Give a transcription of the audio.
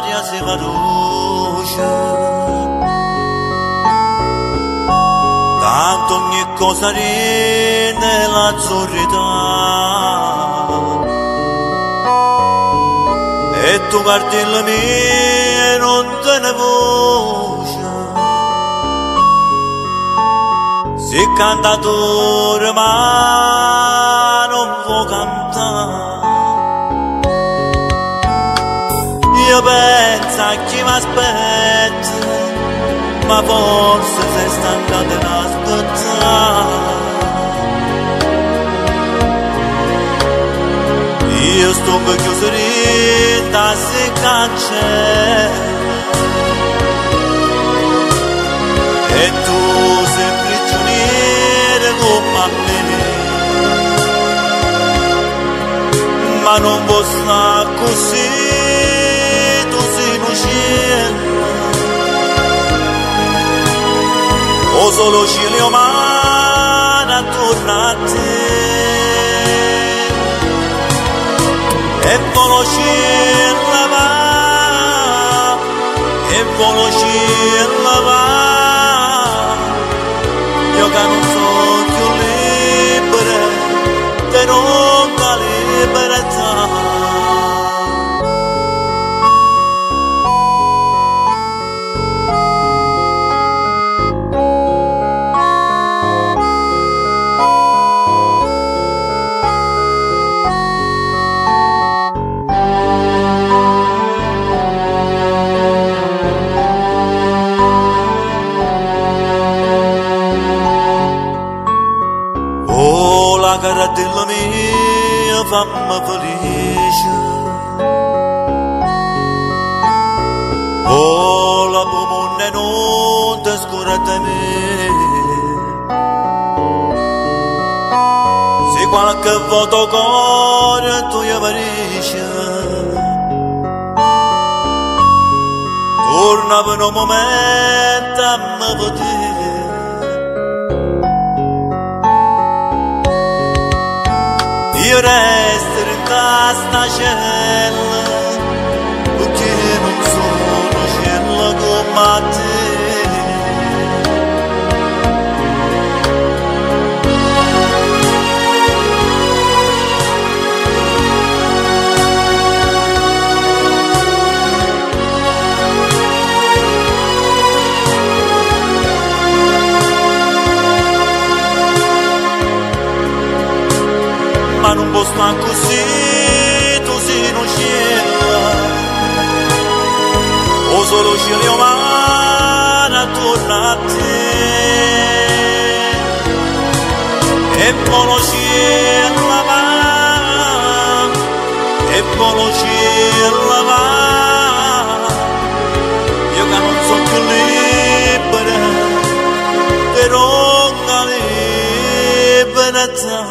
l'aria si fa luce, tanto ogni cosa rende l'azzurrità, e tu guardi il mio e non te ne voce, si cantatore ma non può cantare. Io penso a chi mi aspetta, ma forse sei stanca di aspettare. Io sto chiuso da si cancella, e tu sei prigioniere come me, ma non può stare così. O solo cielo umano attorno a te, e volo cielo va, e volo cielo va. Io che non so più libero, te non la libertà. La cara della mia fammi felice, oh la pomone non ti scura da me, se qualche volta cuore tu gli avarisce, torna per un momento a me vedere. Io resto in questa cella, perché non sono cella come te. Ma non posso stare così, tu sei un cielo, o solo cielo umano attorno a te, e volo cielo va, e volo cielo va. Io che non so più libera, però la libertà.